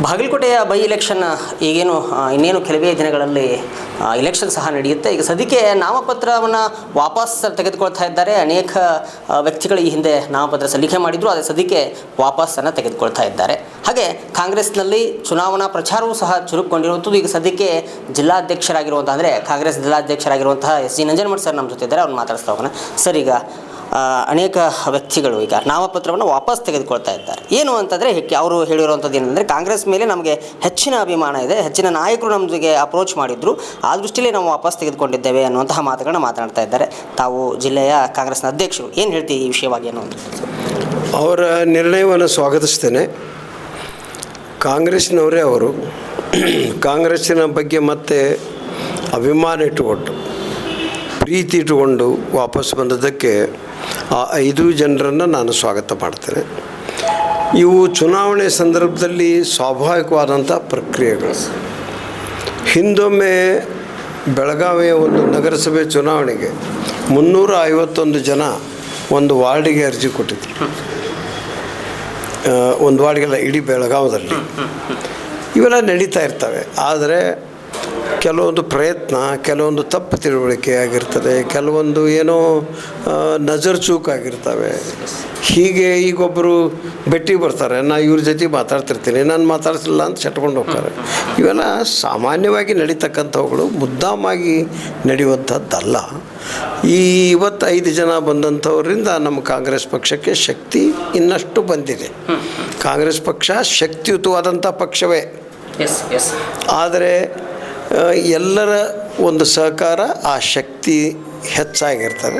ಬಾಗಲಕೋಟೆಯ by election ಈಗೇನು ಇನ್ನೇನು ಕೆಲವೇ ದಿನಗಳಲ್ಲಿ ಇಲೆಕ್ಷನ್ ಸಹ ನಡೆಯುತ್ತೆ. ಈಗ ಸದ್ಯಕ್ಕೆ ನಾಮಪತ್ರವನ್ನು ವಾಪಸ್ ತೆಗೆದುಕೊಳ್ತಾ ಇದ್ದಾರೆ. ಅನೇಕ ವ್ಯಕ್ತಿಗಳು ಈ ಹಿಂದೆ ನಾಮಪತ್ರ ಸಲ್ಲಿಕೆ ಮಾಡಿದ್ರು, ಆದರೆ ಸದ್ಯಕ್ಕೆ ವಾಪಸ್ಸನ್ನು ತೆಗೆದುಕೊಳ್ತಾ ಇದ್ದಾರೆ. ಹಾಗೆ ಕಾಂಗ್ರೆಸ್ನಲ್ಲಿ ಚುನಾವಣಾ ಪ್ರಚಾರವೂ ಸಹ ಚುರುಕುಗೊಂಡಿರುವಂಥದ್ದು. ಈಗ ಸದ್ಯಕ್ಕೆ ಜಿಲ್ಲಾಧ್ಯಕ್ಷರಾಗಿರುವಂಥ ಅಂದರೆ ಕಾಂಗ್ರೆಸ್ ಜಿಲ್ಲಾಧ್ಯಕ್ಷರಾಗಿರುವಂತಹ ಎಸ್ ಜಿ ನಂಜನಮಠ ಸರ್ ನಮ್ಮ ಜೊತೆ ಇದ್ದಾರೆ. ಅವ್ರು ಮಾತಾಡಿಸ್ತಾ ಹೋಗೋಣ. ಸರ್, ಈಗ ಅನೇಕ ವ್ಯಕ್ತಿಗಳು ಈಗ ನಾಮಪತ್ರವನ್ನು ವಾಪಸ್ ತೆಗೆದುಕೊಳ್ತಾ ಇದ್ದಾರೆ. ಏನು ಅಂತಂದರೆ ಅವರು ಹೇಳಿರುವಂಥದ್ದು ಏನಂದರೆ, ಕಾಂಗ್ರೆಸ್ ಮೇಲೆ ನಮಗೆ ಹೆಚ್ಚಿನ ಅಭಿಮಾನ ಇದೆ, ಹೆಚ್ಚಿನ ನಾಯಕರು ನಮಗೆ ಅಪ್ರೋಚ್ ಮಾಡಿದ್ರು, ಆ ದೃಷ್ಟಿಯಲ್ಲಿ ನಾವು ವಾಪಸ್ ತೆಗೆದುಕೊಂಡಿದ್ದೇವೆ ಅನ್ನುವಂತಹ ಮಾತುಗಳನ್ನ ಮಾತನಾಡ್ತಾ ಇದ್ದಾರೆ. ತಾವು ಜಿಲ್ಲೆಯ ಕಾಂಗ್ರೆಸ್ನ ಅಧ್ಯಕ್ಷರು ಏನು ಹೇಳ್ತೀವಿ ಈ ವಿಷಯವಾಗಿ ಅನ್ನೋದು? ಅವರ ನಿರ್ಣಯವನ್ನು ಸ್ವಾಗತಿಸ್ತೇನೆ. ಕಾಂಗ್ರೆಸ್ನವರೇ ಅವರು ಕಾಂಗ್ರೆಸ್ಸಿನ ಬಗ್ಗೆ ಮತ್ತೆ ಅಭಿಮಾನ ಇಟ್ಟುಕೊಂಡು ಪ್ರೀತಿ ಇಟ್ಟುಕೊಂಡು ವಾಪಸ್ ಬಂದದ್ದಕ್ಕೆ ಆ 5 ಜನರನ್ನು ನಾನು ಸ್ವಾಗತ ಮಾಡ್ತೇನೆ. ಇವು ಚುನಾವಣೆ ಸಂದರ್ಭದಲ್ಲಿ ಸ್ವಾಭಾವಿಕವಾದಂಥ ಪ್ರಕ್ರಿಯೆಗಳು. ಹಿಂದೊಮ್ಮೆ ಬೆಳಗಾವಿಯ ಒಂದು ನಗರಸಭೆ ಚುನಾವಣೆಗೆ 351 ಜನ ಒಂದು ವಾರ್ಡಿಗೆ ಅರ್ಜಿ ಕೊಟ್ಟಿದ್ದರು. ಒಂದು ವಾರ್ಡ್ಗೆಲ್ಲ ಇಡೀ ಬೆಳಗಾವದಲ್ಲಿ ಇವೆಲ್ಲ ನಡೀತಾ ಇರ್ತವೆ. ಆದರೆ ಕೆಲವೊಂದು ಪ್ರಯತ್ನ, ಕೆಲವೊಂದು ತಪ್ಪು ತಿಳುವಳಿಕೆ ಆಗಿರ್ತದೆ, ಕೆಲವೊಂದು ಏನೋ ನಜರ್ ಚೂಕಾಗಿರ್ತವೆ. ಹೀಗೆ ಈಗೊಬ್ಬರು ಭೇಟಿಗೆ ಬರ್ತಾರೆ, ನಾ ಇವ್ರ ಜೊತೆ ಮಾತಾಡ್ತಿರ್ತೀನಿ, ನಾನು ಮಾತಾಡ್ತಿಲ್ಲ ಅಂತ ಚಟ್ಕೊಂಡು ಹೋಗ್ತಾರೆ. ಇವೆಲ್ಲ ಸಾಮಾನ್ಯವಾಗಿ ನಡೀತಕ್ಕಂಥವುಗಳು, ಮುದ್ದಾಮಾಗಿ ನಡೆಯುವಂಥದ್ದಲ್ಲ. ಇವತ್ತು 5 ಜನ ಬಂದಂಥವರಿಂದ ನಮ್ಮ ಕಾಂಗ್ರೆಸ್ ಪಕ್ಷಕ್ಕೆ ಶಕ್ತಿ ಇನ್ನಷ್ಟು ಬಂದಿದೆ. ಕಾಂಗ್ರೆಸ್ ಪಕ್ಷ ಶಕ್ತಿಯುತವಾದಂಥ ಪಕ್ಷವೇ. ಆದರೆ ಎಲ್ಲರ ಒಂದು ಸಹಕಾರ ಆ ಶಕ್ತಿ ಹೆಚ್ಚಾಗಿರ್ತದೆ.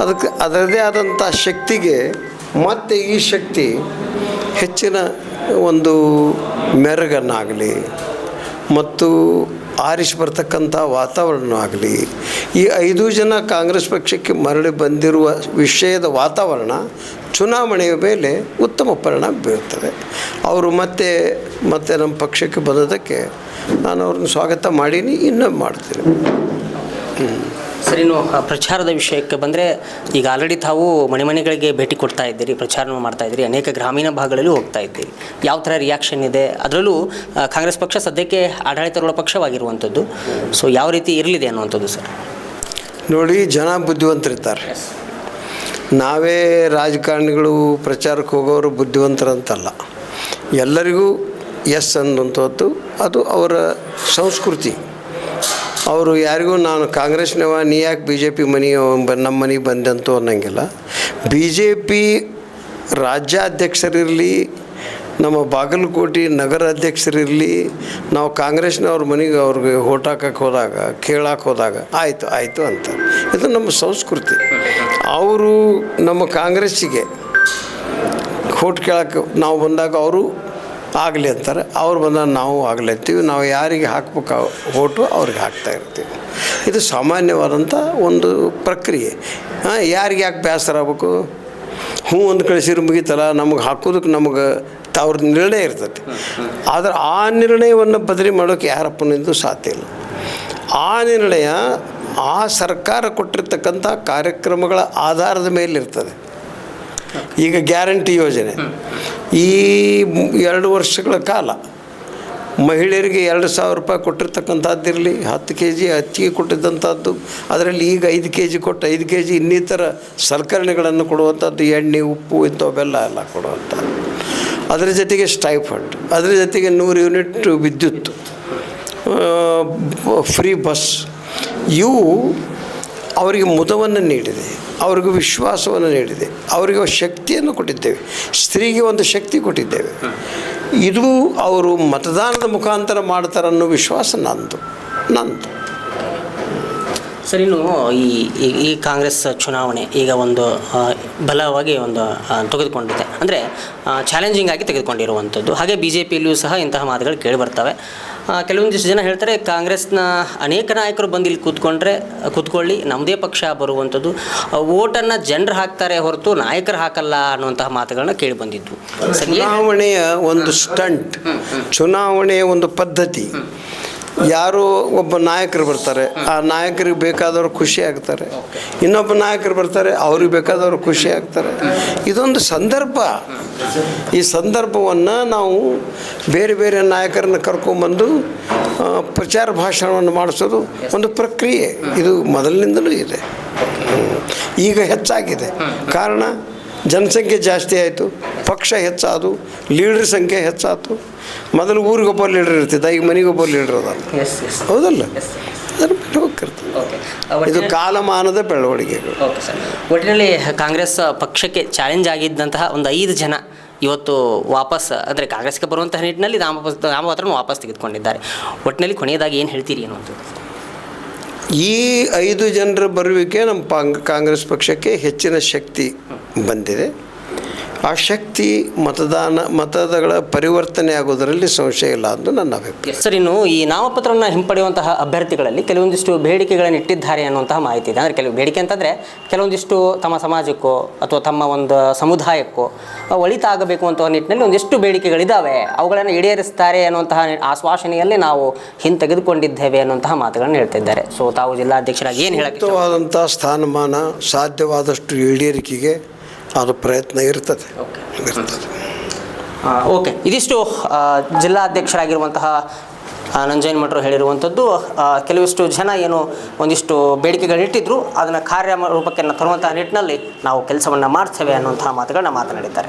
ಅದಕ್ಕೆ ಅದರದೇ ಆದಂಥ ಶಕ್ತಿಗೆ ಮತ್ತು ಈ ಶಕ್ತಿ ಹೆಚ್ಚಿನ ಒಂದು ಮೆರುಗನ್ನಾಗಲಿ ಮತ್ತು ಆರಿಸಿ ಬರ್ತಕ್ಕಂಥ ವಾತಾವರಣ ಆಗಲಿ, ಈ 5 ಜನ ಕಾಂಗ್ರೆಸ್ ಪಕ್ಷಕ್ಕೆ ಮರಳಿ ಬಂದಿರುವ ವಿಷಯದ ವಾತಾವರಣ ಚುನಾವಣೆಯ ಮೇಲೆ ಉತ್ತಮ ಪರಿಣಾಮ ಬೀರುತ್ತದೆ. ಅವರು ಮತ್ತೆ ನಮ್ಮ ಪಕ್ಷಕ್ಕೆ ಬಂದದಕ್ಕೆ ನಾನು ಅವ್ರನ್ನ ಸ್ವಾಗತ ಮಾಡೀನಿ, ಇನ್ನೂ ಮಾಡ್ತೀನಿ. ಸರಿ, ಇನ್ನು ಪ್ರಚಾರದ ವಿಷಯಕ್ಕೆ ಬಂದರೆ, ಈಗ ಆಲ್ರೆಡಿ ತಾವು ಮನೆಗಳಿಗೆ ಭೇಟಿ ಕೊಡ್ತಾ ಇದ್ದೀರಿ, ಪ್ರಚಾರನೂ ಮಾಡ್ತಾ ಇದ್ದೀರಿ, ಅನೇಕ ಗ್ರಾಮೀಣ ಭಾಗಗಳಲ್ಲೂ ಹೋಗ್ತಾ ಇದ್ದೀರಿ. ಯಾವ ಥರ ರಿಯಾಕ್ಷನ್ ಇದೆ? ಅದರಲ್ಲೂ ಕಾಂಗ್ರೆಸ್ ಪಕ್ಷ ಸದ್ಯಕ್ಕೆ ಆಡಳಿತಾರೂಢ ಪಕ್ಷವಾಗಿರುವಂಥದ್ದು. ಸೊ ಯಾವ ರೀತಿ ಇರಲಿದೆ ಅನ್ನುವಂಥದ್ದು ಸರ್? ನೋಡಿ, ಜನ ಬುದ್ಧಿವಂತರಿರ್ತಾರೆ. ನಾವೇ ರಾಜಕಾರಣಿಗಳು ಪ್ರಚಾರಕ್ಕೆ ಹೋಗೋರು ಬುದ್ಧಿವಂತರಂತಲ್ಲ. ಎಲ್ಲರಿಗೂ ಎಸ್ ಅನ್ನುವಂಥದ್ದು ಅದು ಅವರ ಸಂಸ್ಕೃತಿ. ಅವರು ಯಾರಿಗೂ ನಾನು ಕಾಂಗ್ರೆಸ್ನವ, ನೀ ಯಾಕೆ BJP ನಮ್ಮ ಮನೆಗೆ ಬಂದಂತೂ ಅನ್ನೋಂಗಿಲ್ಲ. BJP ರಾಜ್ಯಾಧ್ಯಕ್ಷರಿರಲಿ, ನಮ್ಮ ಬಾಗಲಕೋಟೆ ನಗರ ಅಧ್ಯಕ್ಷರಿರಲಿ, ನಾವು ಕಾಂಗ್ರೆಸ್ನವ್ರ ಮನೆಗೆ ಅವ್ರಿಗೆ ಓಟ್ ಹಾಕಕ್ಕೆ ಹೋದಾಗ, ಕೇಳಕ್ಕೆ ಹೋದಾಗ ಆಯಿತು ಅಂತ. ಇದು ನಮ್ಮ ಸಂಸ್ಕೃತಿ. ಅವರು ನಮ್ಮ ಕಾಂಗ್ರೆಸ್ಸಿಗೆ ಓಟ್ ಕೇಳಕ್ಕೆ ನಾವು ಬಂದಾಗ ಅವರು ಆಗಲಿ ಅಂತಾರೆ, ಅವ್ರು ಬಂದಾಗ ನಾವು ಆಗಲಿ ಅಂತೀವಿ. ನಾವು ಯಾರಿಗೆ ಹಾಕ್ಬೇಕು ಓಟು ಅವ್ರಿಗೆ ಹಾಕ್ತಾ ಇರ್ತೀವಿ. ಇದು ಸಾಮಾನ್ಯವಾದಂಥ ಒಂದು ಪ್ರಕ್ರಿಯೆ. ಯಾರಿಗೆ ಯಾಕೆ ಬೇಸರ ಆಗ್ಬೇಕು? ಒಂದು ಕಳಿಸಿರು ಮುಗೀತಲ್ಲ, ನಮಗೆ ಹಾಕೋದಕ್ಕೆ ನಮಗೆ ಅವ್ರ ನಿರ್ಣಯ ಇರ್ತದೆ. ಆದರೆ ಆ ನಿರ್ಣಯವನ್ನು ಬದಲಿ ಮಾಡೋಕ್ಕೆ ಯಾರಪ್ಪನಿಂದ ಸಾಧ್ಯ ಇಲ್ಲ. ಆ ನಿರ್ಣಯ ಆ ಸರ್ಕಾರ ಕೊಟ್ಟಿರ್ತಕ್ಕಂಥ ಕಾರ್ಯಕ್ರಮಗಳ ಆಧಾರದ ಮೇಲಿರ್ತದೆ. ಈಗ ಗ್ಯಾರಂಟಿ ಯೋಜನೆ ಈ 2 ವರ್ಷಗಳ ಕಾಲ ಮಹಿಳೆಯರಿಗೆ 2,000 ರೂಪಾಯಿ ಕೊಟ್ಟಿರ್ತಕ್ಕಂಥದ್ದಿರಲಿ, 10 kg ಅಕ್ಕಿಗೆ ಕೊಟ್ಟಿದ್ದಂಥದ್ದು, ಅದರಲ್ಲಿ ಈಗ 5 kg ಕೊಟ್ಟು 5 kg ಇನ್ನಿತರ ಸಲಕರಣೆಗಳನ್ನು ಕೊಡುವಂಥದ್ದು, ಎಣ್ಣೆ, ಉಪ್ಪು, ಇಂಥವೆಲ್ಲ ಎಲ್ಲ ಕೊಡುವಂಥದ್ದು. ಅದರ ಜೊತೆಗೆ ಸ್ಟೈಫಂಡ್, ಅದರ ಜೊತೆಗೆ 100 ಯೂನಿಟ್ ವಿದ್ಯುತ್, ಫ್ರೀ ಬಸ್. ಇವು ಅವರಿಗೆ ಮುದವನ್ನು ನೀಡಿದೆ, ಅವರಿಗೆ ವಿಶ್ವಾಸವನ್ನು ನೀಡಿದೆ, ಅವರಿಗೆ ಶಕ್ತಿಯನ್ನು ಕೊಟ್ಟಿದ್ದೇವೆ. ಸ್ತ್ರೀಗೆ ಒಂದು ಶಕ್ತಿ ಕೊಟ್ಟಿದ್ದೇವೆ. ಇದು ಅವರು ಮತದಾನದ ಮುಖಾಂತರ ಮಾಡ್ತಾರೆ ಅನ್ನೋ ವಿಶ್ವಾಸ ನಂದು. ಸರ್, ಇನ್ನು ಈ ಕಾಂಗ್ರೆಸ್ ಚುನಾವಣೆ ಈಗ ಒಂದು ಬಲವಾಗಿ ಒಂದು ತೆಗೆದುಕೊಂಡಿದೆ, ಅಂದರೆ ಚಾಲೆಂಜಿಂಗ್ ಆಗಿ ತೆಗೆದುಕೊಂಡಿರುವಂಥದ್ದು. ಹಾಗೆ BJPಯಲ್ಲಿಯೂ ಸಹ ಇಂತಹ ಮಾತುಗಳು ಕೇಳಿಬರ್ತವೆ. ಕೆಲವೊಂದಿಷ್ಟು ಜನ ಹೇಳ್ತಾರೆ, ಕಾಂಗ್ರೆಸ್ನ ಅನೇಕ ನಾಯಕರು ಬಂದು ಇಲ್ಲಿ ಕೂತ್ಕೊಳ್ಳಿ, ನಮ್ಮದೇ ಪಕ್ಷ ಬರುವಂಥದ್ದು, ಓಟನ್ನು ಜನರು ಹಾಕ್ತಾರೆ ಹೊರತು ನಾಯಕರು ಹಾಕಲ್ಲ ಅನ್ನುವಂತಹ ಮಾತುಗಳನ್ನ ಕೇಳಿ ಬಂದಿದ್ವು. ಚುನಾವಣೆಯ ಒಂದು ಸ್ಟಂಟ್, ಚುನಾವಣೆಯ ಒಂದು ಪದ್ಧತಿ. ಯಾರು ಒಬ್ಬ ನಾಯಕರು ಬರ್ತಾರೆ, ಆ ನಾಯಕರಿಗೆ ಬೇಕಾದವರು ಖುಷಿ ಆಗ್ತಾರೆ, ಇನ್ನೊಬ್ಬ ನಾಯಕರು ಬರ್ತಾರೆ, ಅವ್ರಿಗೆ ಬೇಕಾದವರು ಖುಷಿ ಆಗ್ತಾರೆ. ಇದೊಂದು ಸಂದರ್ಭ. ಈ ಸಂದರ್ಭವನ್ನು ನಾವು ಬೇರೆ ಬೇರೆ ನಾಯಕರನ್ನು ಕರ್ಕೊಂಬಂದು ಪ್ರಚಾರ ಭಾಷಣವನ್ನು ಮಾಡಿಸೋದು ಒಂದು ಪ್ರಕ್ರಿಯೆ. ಇದು ಮೊದಲಿನಿಂದಲೂ ಇದೆ, ಈಗ ಹೆಚ್ಚಾಗಿದೆ. ಕಾರಣ ಜನಸಂಖ್ಯೆ ಜಾಸ್ತಿ ಆಯಿತು, ಪಕ್ಷ ಹೆಚ್ಚಾದು, ಲೀಡರ್ ಸಂಖ್ಯೆ ಹೆಚ್ಚಾಯ್ತು. ಮೊದಲು ಊರಿಗೊಬ್ಬ ಲೀಡರ್ ಇರ್ತಿದ್ದ, ಈಗ ಮನೆಗೊಬ್ಬ ಲೀಡರ್ ಅದ, ಹೌದಲ್ಲ? ಅದರ ಮೇಲೆ ಹೋಗ್ತಿರ್ತದೆ. ಇದು ಕಾಲಮಾನದ ಬೆಳವಣಿಗೆಗಳು. Okay sir. ಒಟ್ಟಿನಲ್ಲಿ ಕಾಂಗ್ರೆಸ್ ಪಕ್ಷಕ್ಕೆ ಚಾಲೆಂಜ್ ಆಗಿದ್ದಂತಹ ಒಂದು 5 ಜನ ಇವತ್ತು ವಾಪಸ್ ಅಂದರೆ ಕಾಂಗ್ರೆಸ್ಗೆ ಬರುವಂತಹ ನಿಟ್ಟಿನಲ್ಲಿ ನಾಮಪತ್ರವನ್ನು ವಾಪಸ್ ತೆಗೆದುಕೊಂಡಿದ್ದಾರೆ. ಒಟ್ಟಿನಲ್ಲಿ ಕೊನೆಯದಾಗಿ ಏನು ಹೇಳ್ತೀರಿ ಅನ್ನುವಂಥದ್ದು? ಈ 5 ಜನರ ಬರುವಿಕೆ ನಮ್ಮ ಕಾಂಗ್ರೆಸ್ ಪಕ್ಷಕ್ಕೆ ಹೆಚ್ಚಿನ ಶಕ್ತಿ ಬಂದಿದೆ. ಆ ಶಕ್ತಿ ಮತಗಳ ಪರಿವರ್ತನೆ ಆಗೋದರಲ್ಲಿ ಸಂಶಯ ಇಲ್ಲ ಅಂತ ನನ್ನ ಅಭಿಪ್ರಾಯ. ಸರ್, ಇನ್ನು ಈ ನಾಮಪತ್ರವನ್ನು ಹಿಂಪಡೆಯುವಂತಹ ಅಭ್ಯರ್ಥಿಗಳಲ್ಲಿ ಕೆಲವೊಂದಿಷ್ಟು ಬೇಡಿಕೆಗಳನ್ನು ಇಟ್ಟಿದ್ದಾರೆ ಅನ್ನುವಂತಹ ಮಾಹಿತಿ ಇದೆ. ಅಂದರೆ ಕೆಲವು ಬೇಡಿಕೆ ಅಂತಂದರೆ ಕೆಲವೊಂದಿಷ್ಟು ತಮ್ಮ ಸಮಾಜಕ್ಕೋ ಅಥವಾ ತಮ್ಮ ಒಂದು ಸಮುದಾಯಕ್ಕೋ ಒಳಿತಾಗಬೇಕು ಅಂತ ನಿಟ್ಟಿನಲ್ಲಿ ಒಂದಿಷ್ಟು ಬೇಡಿಕೆಗಳಿದ್ದಾವೆ, ಅವುಗಳನ್ನು ಈಡೇರಿಸ್ತಾರೆ ಅನ್ನುವಂತಹ ಆಶ್ವಾಸನೆಯಲ್ಲಿ ನಾವು ಹಿಂತೆಗೆದುಕೊಂಡಿದ್ದೇವೆ ಅನ್ನುವಂತಹ ಮಾತುಗಳನ್ನು ಹೇಳ್ತಿದ್ದಾರೆ. ಸೊ ತಾವು ಜಿಲ್ಲಾಧ್ಯಕ್ಷರಾಗಿ ಏನು ಹೇಳಕ್ಕೆ ಸೂಕ್ತವಾದಂಥ ಸ್ಥಾನಮಾನ ಸಾಧ್ಯವಾದಷ್ಟು ಈಡೇರಿಕೆಗೆ ಅದು ಪ್ರಯತ್ನ ಇರ್ತದೆ. ಓಕೆ, ಇದಿಷ್ಟು ಜಿಲ್ಲಾಧ್ಯಕ್ಷರಾಗಿರುವಂತಹ ನಂಜನಮಠರು ಹೇಳಿರುವಂಥದ್ದು. ಕೆಲವಿಷ್ಟು ಜನ ಏನು ಒಂದಿಷ್ಟು ಬೇಡಿಕೆಗಳಿಟ್ಟಿದ್ರು, ಅದನ್ನು ಕಾರ್ಯ ರೂಪಕ್ಕೆ ತರುವಂತಹ ನಿಟ್ಟಿನಲ್ಲಿ ನಾವು ಕೆಲಸವನ್ನು ಮಾಡ್ತೇವೆ ಅನ್ನುವಂತಹ ಮಾತುಗಳನ್ನ ಮಾತನಾಡಿದ್ದಾರೆ.